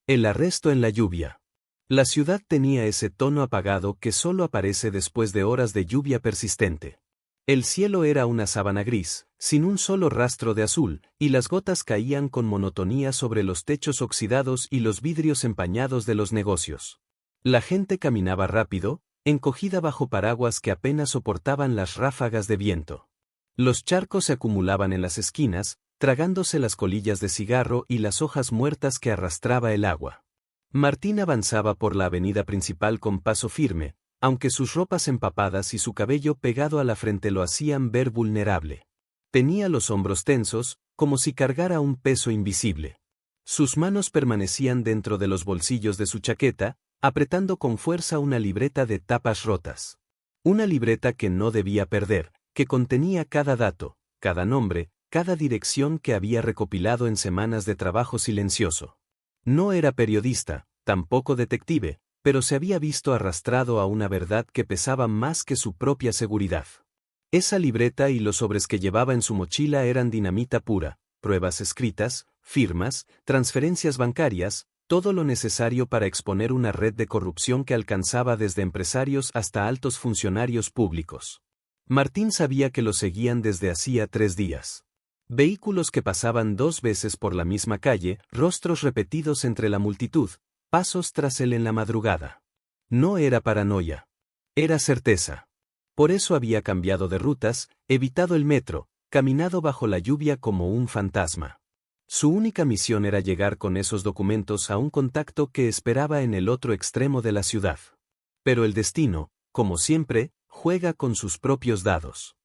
El arresto en la lluvia. La ciudad tenía ese tono apagado que solo aparece después de horas de lluvia persistente. El cielo era una sábana gris, sin un solo rastro de azul, y las gotas caían con monotonía sobre los techos oxidados y los vidrios empañados de los negocios. La gente caminaba rápido, encogida bajo paraguas que apenas soportaban las ráfagas de viento. Los charcos se acumulaban en las esquinas, tragándose las colillas de cigarro y las hojas muertas que arrastraba el agua. Martín avanzaba por la avenida principal con paso firme, aunque sus ropas empapadas y su cabello pegado a la frente lo hacían ver vulnerable. Tenía los hombros tensos, como si cargara un peso invisible. Sus manos permanecían dentro de los bolsillos de su chaqueta, apretando con fuerza una libreta de tapas rotas. Una libreta que no debía perder, que contenía cada dato, cada nombre, cada dirección que había recopilado en semanas de trabajo silencioso. No era periodista, tampoco detective, pero se había visto arrastrado a una verdad que pesaba más que su propia seguridad. Esa libreta y los sobres que llevaba en su mochila eran dinamita pura, pruebas escritas, firmas, transferencias bancarias, todo lo necesario para exponer una red de corrupción que alcanzaba desde empresarios hasta altos funcionarios públicos. Martín sabía que lo seguían desde hacía 3 días. Vehículos que pasaban 2 veces por la misma calle, rostros repetidos entre la multitud, pasos tras él en la madrugada. No era paranoia. Era certeza. Por eso había cambiado de rutas, evitado el metro, caminado bajo la lluvia como un fantasma. Su única misión era llegar con esos documentos a un contacto que esperaba en el otro extremo de la ciudad. Pero el destino, como siempre, juega con sus propios dados.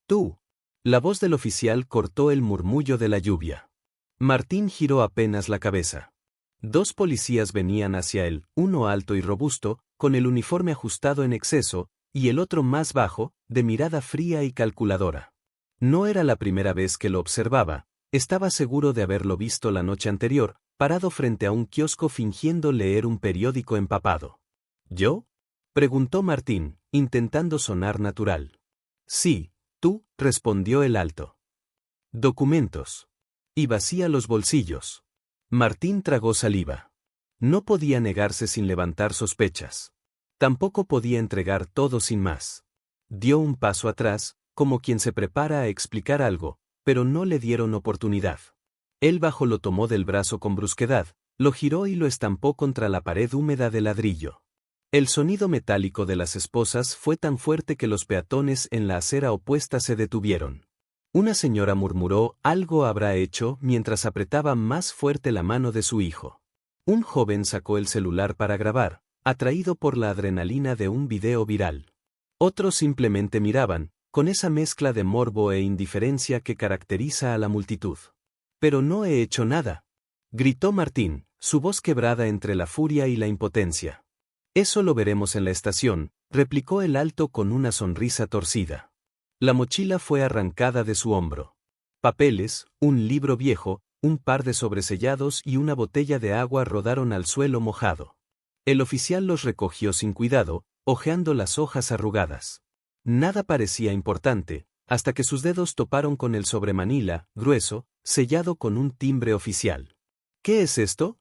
Tú. La voz del oficial cortó el murmullo de la lluvia. Martín giró apenas la cabeza. 2 policías venían hacia él, uno alto y robusto, con el uniforme ajustado en exceso, y el otro más bajo, de mirada fría y calculadora. No era la primera vez que lo observaba, estaba seguro de haberlo visto la noche anterior, parado frente a un kiosco fingiendo leer un periódico empapado. ¿Yo? Preguntó Martín, intentando sonar natural. Sí. Tú, respondió el alto. Documentos. Y vacía los bolsillos. Martín tragó saliva. No podía negarse sin levantar sospechas. Tampoco podía entregar todo sin más. Dio un paso atrás, como quien se prepara a explicar algo, pero no le dieron oportunidad. El bajo lo tomó del brazo con brusquedad, lo giró y lo estampó contra la pared húmeda de ladrillo. El sonido metálico de las esposas fue tan fuerte que los peatones en la acera opuesta se detuvieron. Una señora murmuró algo habrá hecho mientras apretaba más fuerte la mano de su hijo. Un joven sacó el celular para grabar, atraído por la adrenalina de un video viral. Otros simplemente miraban, con esa mezcla de morbo e indiferencia que caracteriza a la multitud. Pero no he hecho nada, gritó Martín, su voz quebrada entre la furia y la impotencia. Eso lo veremos en la estación, replicó el alto con una sonrisa torcida. La mochila fue arrancada de su hombro. Papeles, un libro viejo, un par de sobresellados y una botella de agua rodaron al suelo mojado. El oficial los recogió sin cuidado, hojeando las hojas arrugadas. Nada parecía importante, hasta que sus dedos toparon con el sobremanila, grueso, sellado con un timbre oficial. ¿Qué es esto?,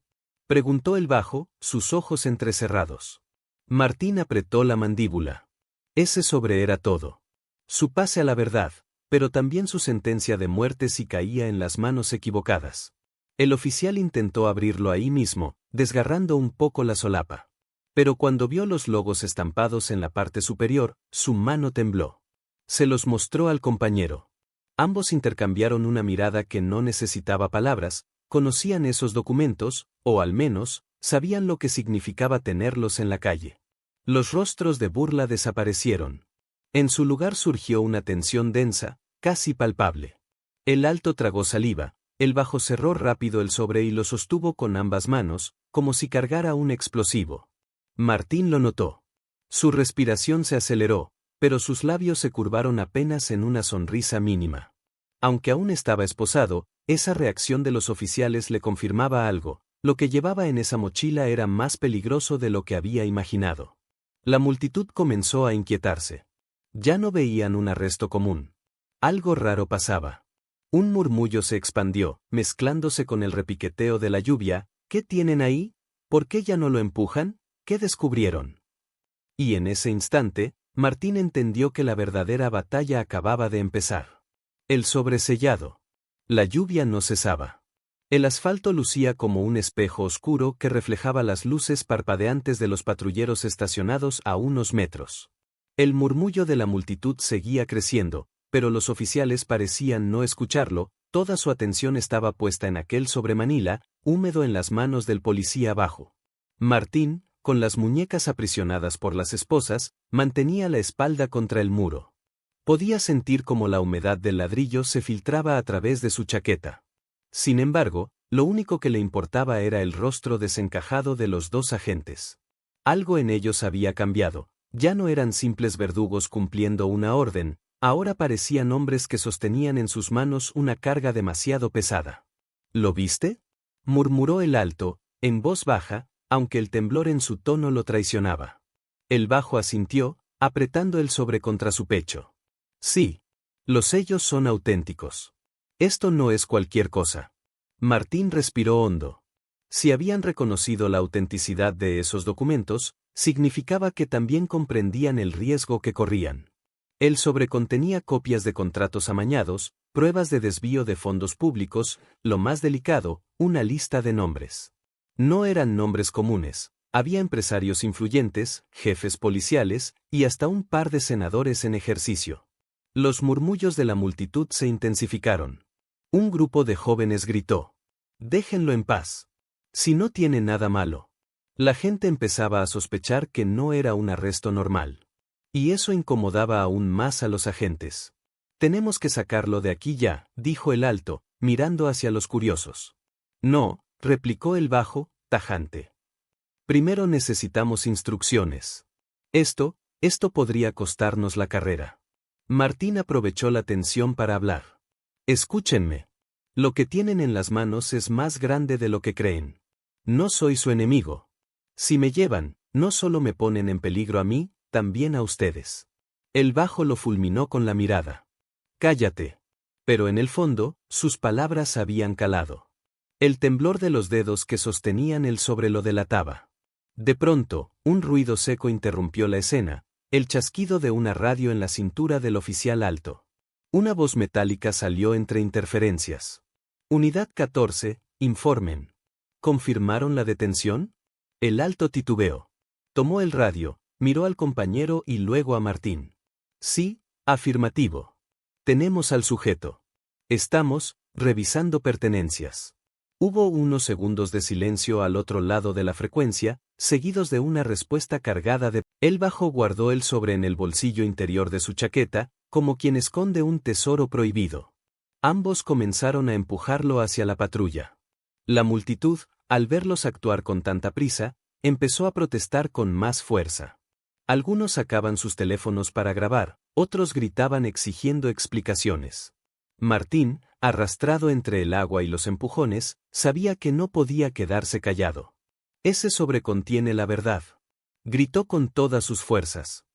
preguntó el bajo, sus ojos entrecerrados. Martín apretó la mandíbula. Ese sobre era todo. Su pase a la verdad, pero también su sentencia de muerte si caía en las manos equivocadas. El oficial intentó abrirlo ahí mismo, desgarrando un poco la solapa. Pero cuando vio los logos estampados en la parte superior, su mano tembló. Se los mostró al compañero. Ambos intercambiaron una mirada que no necesitaba palabras, conocían esos documentos, o al menos, sabían lo que significaba tenerlos en la calle. Los rostros de burla desaparecieron. En su lugar surgió una tensión densa, casi palpable. El alto tragó saliva, el bajo cerró rápido el sobre y lo sostuvo con ambas manos, como si cargara un explosivo. Martín lo notó. Su respiración se aceleró, pero sus labios se curvaron apenas en una sonrisa mínima. Aunque aún estaba esposado, esa reacción de los oficiales le confirmaba algo, lo que llevaba en esa mochila era más peligroso de lo que había imaginado. La multitud comenzó a inquietarse. Ya no veían un arresto común. Algo raro pasaba. Un murmullo se expandió, mezclándose con el repiqueteo de la lluvia, ¿Qué tienen ahí? ¿Por qué ya no lo empujan? ¿Qué descubrieron? Y en ese instante, Martín entendió que la verdadera batalla acababa de empezar. El sobresellado. La lluvia no cesaba. El asfalto lucía como un espejo oscuro que reflejaba las luces parpadeantes de los patrulleros estacionados a unos metros. El murmullo de la multitud seguía creciendo, pero los oficiales parecían no escucharlo, toda su atención estaba puesta en aquel sobremanila, húmedo en las manos del policía abajo. Martín, con las muñecas aprisionadas por las esposas, mantenía la espalda contra el muro. Podía sentir cómo la humedad del ladrillo se filtraba a través de su chaqueta. Sin embargo, lo único que le importaba era el rostro desencajado de los dos agentes. Algo en ellos había cambiado, ya no eran simples verdugos cumpliendo una orden, ahora parecían hombres que sostenían en sus manos una carga demasiado pesada. ¿Lo viste?, murmuró el alto, en voz baja, aunque el temblor en su tono lo traicionaba. El bajo asintió, apretando el sobre contra su pecho. Sí. Los sellos son auténticos. Esto no es cualquier cosa. Martín respiró hondo. Si habían reconocido la autenticidad de esos documentos, significaba que también comprendían el riesgo que corrían. El sobre contenía copias de contratos amañados, pruebas de desvío de fondos públicos, lo más delicado, una lista de nombres. No eran nombres comunes, había empresarios influyentes, jefes policiales, y hasta un par de senadores en ejercicio. Los murmullos de la multitud se intensificaron. Un grupo de jóvenes gritó: «Déjenlo en paz. Si no tiene nada malo». La gente empezaba a sospechar que no era un arresto normal. Y eso incomodaba aún más a los agentes. «Tenemos que sacarlo de aquí ya», dijo el alto, mirando hacia los curiosos. «No», replicó el bajo, tajante. «Primero necesitamos instrucciones. Esto podría costarnos la carrera». Martín aprovechó la tensión para hablar. «Escúchenme. Lo que tienen en las manos es más grande de lo que creen. No soy su enemigo. Si me llevan, no solo me ponen en peligro a mí, también a ustedes». El bajo lo fulminó con la mirada. «Cállate». Pero en el fondo, sus palabras habían calado. El temblor de los dedos que sostenían el sobre lo delataba. De pronto, un ruido seco interrumpió la escena, el chasquido de una radio en la cintura del oficial alto. Una voz metálica salió entre interferencias. «Unidad 14, informen». ¿Confirmaron la detención? El alto titubeó. Tomó el radio, miró al compañero y luego a Martín. «Sí, afirmativo. Tenemos al sujeto. Estamos revisando pertenencias». Hubo unos segundos de silencio al otro lado de la frecuencia, seguidos de una respuesta cargada de... El bajo guardó el sobre en el bolsillo interior de su chaqueta, como quien esconde un tesoro prohibido. Ambos comenzaron a empujarlo hacia la patrulla. La multitud, al verlos actuar con tanta prisa, empezó a protestar con más fuerza. Algunos sacaban sus teléfonos para grabar, otros gritaban exigiendo explicaciones. Martín, arrastrado entre el agua y los empujones, sabía que no podía quedarse callado. «Ese sobre contiene la verdad», gritó con todas sus fuerzas.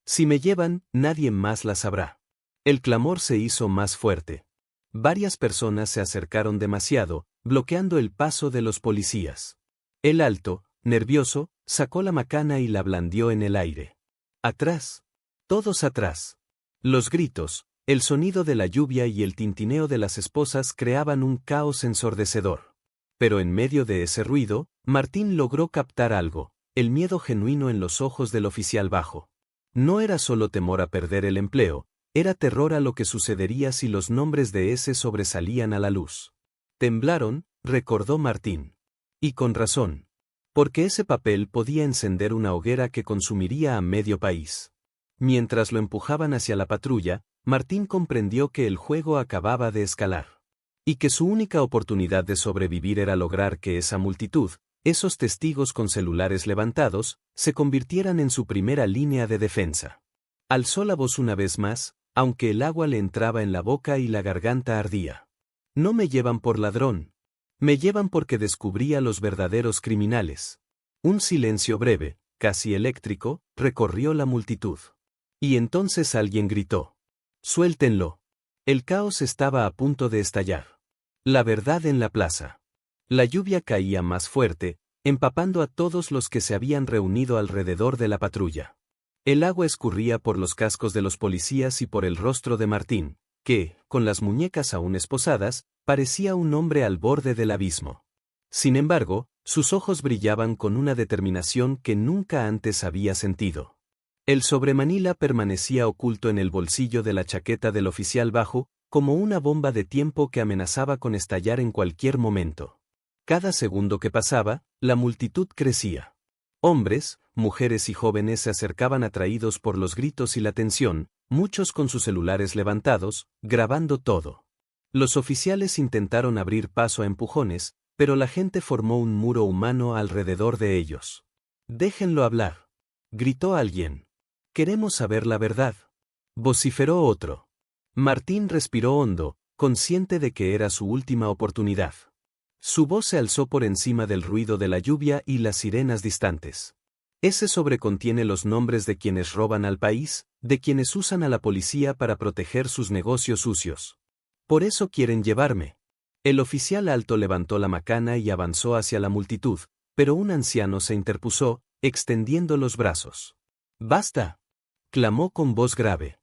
«Si me llevan, nadie más la sabrá». El clamor se hizo más fuerte. Varias personas se acercaron demasiado, bloqueando el paso de los policías. El alto, nervioso, sacó la macana y la blandió en el aire. «Atrás. Todos atrás». Los gritos, el sonido de la lluvia y el tintineo de las esposas creaban un caos ensordecedor. Pero en medio de ese ruido, Martín logró captar algo, el miedo genuino en los ojos del oficial bajo. No era solo temor a perder el empleo, era terror a lo que sucedería si los nombres de ese sobresalían a la luz. «Temblaron», recordó Martín. Y con razón. Porque ese papel podía encender una hoguera que consumiría a medio país. Mientras lo empujaban hacia la patrulla, Martín comprendió que el juego acababa de escalar. Y que su única oportunidad de sobrevivir era lograr que esa multitud, esos testigos con celulares levantados, se convirtieran en su primera línea de defensa. Alzó la voz una vez más, aunque el agua le entraba en la boca y la garganta ardía. «No me llevan por ladrón. Me llevan porque descubrí a los verdaderos criminales». Un silencio breve, casi eléctrico, recorrió la multitud. Y entonces alguien gritó: «Suéltenlo». El caos estaba a punto de estallar. La verdad en la plaza. La lluvia caía más fuerte, empapando a todos los que se habían reunido alrededor de la patrulla. El agua escurría por los cascos de los policías y por el rostro de Martín, que, con las muñecas aún esposadas, parecía un hombre al borde del abismo. Sin embargo, sus ojos brillaban con una determinación que nunca antes había sentido. El sobremanila permanecía oculto en el bolsillo de la chaqueta del oficial bajo, como una bomba de tiempo que amenazaba con estallar en cualquier momento. Cada segundo que pasaba, la multitud crecía. Hombres, mujeres y jóvenes se acercaban atraídos por los gritos y la tensión, muchos con sus celulares levantados, grabando todo. Los oficiales intentaron abrir paso a empujones, pero la gente formó un muro humano alrededor de ellos. «Déjenlo hablar», gritó alguien. «Queremos saber la verdad», vociferó otro. Martín respiró hondo, consciente de que era su última oportunidad. Su voz se alzó por encima del ruido de la lluvia y las sirenas distantes. «Ese sobre contiene los nombres de quienes roban al país, de quienes usan a la policía para proteger sus negocios sucios. Por eso quieren llevarme». El oficial alto levantó la macana y avanzó hacia la multitud, pero un anciano se interpuso, extendiendo los brazos. «¡Basta!», clamó con voz grave.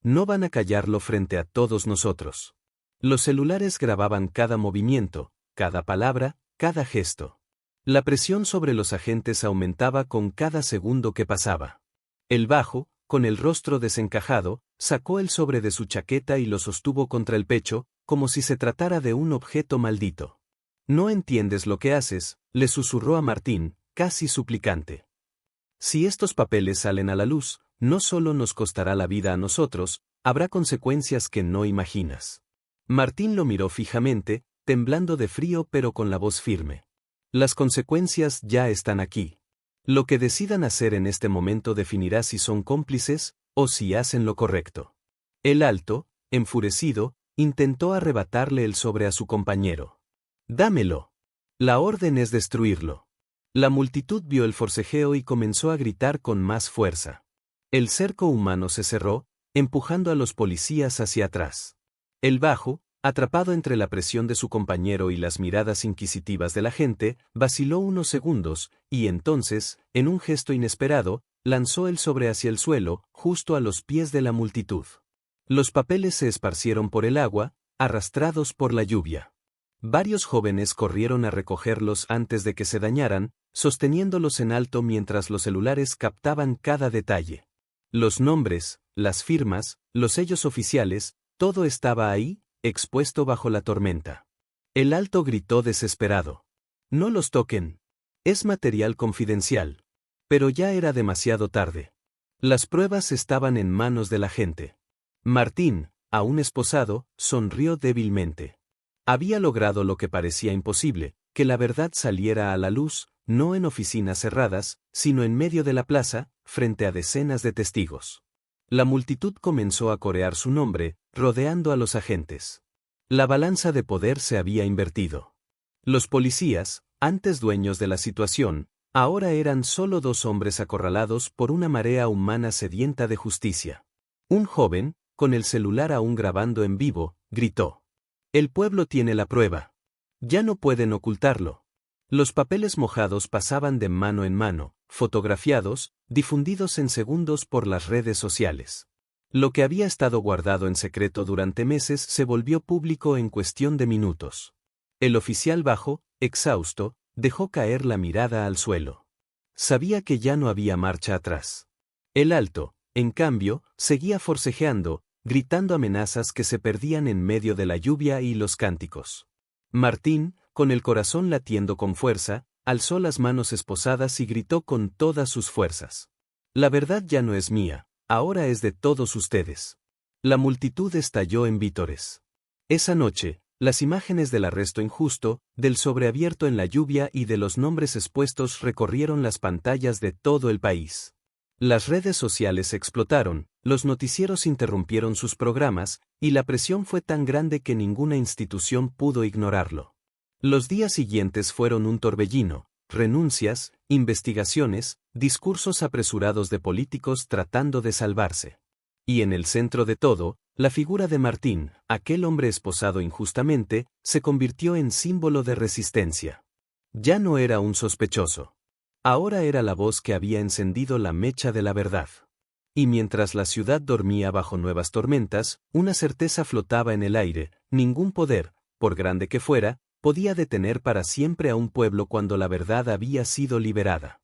«No van a callarlo frente a todos nosotros». Los celulares grababan cada movimiento, cada palabra, cada gesto. La presión sobre los agentes aumentaba con cada segundo que pasaba. El bajo, con el rostro desencajado, sacó el sobre de su chaqueta y lo sostuvo contra el pecho, como si se tratara de un objeto maldito. «No entiendes lo que haces», le susurró a Martín, casi suplicante. «Si estos papeles salen a la luz, no solo nos costará la vida a nosotros, habrá consecuencias que no imaginas». Martín lo miró fijamente, temblando de frío pero con la voz firme. «Las consecuencias ya están aquí. Lo que decidan hacer en este momento definirá si son cómplices o si hacen lo correcto». El alto, enfurecido, intentó arrebatarle el sobre a su compañero. «Dámelo. La orden es destruirlo». La multitud vio el forcejeo y comenzó a gritar con más fuerza. El cerco humano se cerró, empujando a los policías hacia atrás. El bajo, atrapado entre la presión de su compañero y las miradas inquisitivas de la gente, vaciló unos segundos, y entonces, en un gesto inesperado, lanzó el sobre hacia el suelo, justo a los pies de la multitud. Los papeles se esparcieron por el agua, arrastrados por la lluvia. Varios jóvenes corrieron a recogerlos antes de que se dañaran, sosteniéndolos en alto mientras los celulares captaban cada detalle. Los nombres, las firmas, los sellos oficiales, todo estaba ahí, expuesto bajo la tormenta. El alto gritó desesperado. «No los toquen. Es material confidencial». Pero ya era demasiado tarde. Las pruebas estaban en manos de la gente. Martín, aún esposado, sonrió débilmente. Había logrado lo que parecía imposible, que la verdad saliera a la luz, no en oficinas cerradas, sino en medio de la plaza, frente a decenas de testigos. La multitud comenzó a corear su nombre, rodeando a los agentes. La balanza de poder se había invertido. Los policías, antes dueños de la situación, ahora eran solo dos hombres acorralados por una marea humana sedienta de justicia. Un joven, con el celular aún grabando en vivo, gritó. «El pueblo tiene la prueba. Ya no pueden ocultarlo». Los papeles mojados pasaban de mano en mano, fotografiados, difundidos en segundos por las redes sociales. Lo que había estado guardado en secreto durante meses se volvió público en cuestión de minutos. El oficial bajo, exhausto, dejó caer la mirada al suelo. Sabía que ya no había marcha atrás. El alto, en cambio, seguía forcejeando, gritando amenazas que se perdían en medio de la lluvia y los cánticos. Martín, con el corazón latiendo con fuerza, alzó las manos esposadas y gritó con todas sus fuerzas. «La verdad ya no es mía, ahora es de todos ustedes». La multitud estalló en vítores. Esa noche, las imágenes del arresto injusto, del sobreabierto en la lluvia y de los nombres expuestos recorrieron las pantallas de todo el país. Las redes sociales explotaron, los noticieros interrumpieron sus programas, y la presión fue tan grande que ninguna institución pudo ignorarlo. Los días siguientes fueron un torbellino, renuncias, investigaciones, discursos apresurados de políticos tratando de salvarse. Y en el centro de todo, La figura de Martín, aquel hombre esposado injustamente, se convirtió en símbolo de resistencia. Ya no era un sospechoso. Ahora era la voz que había encendido la mecha de la verdad. Y mientras la ciudad dormía bajo nuevas tormentas, una certeza flotaba en el aire: ningún poder, por grande que fuera, podía detener para siempre a un pueblo cuando la verdad había sido liberada.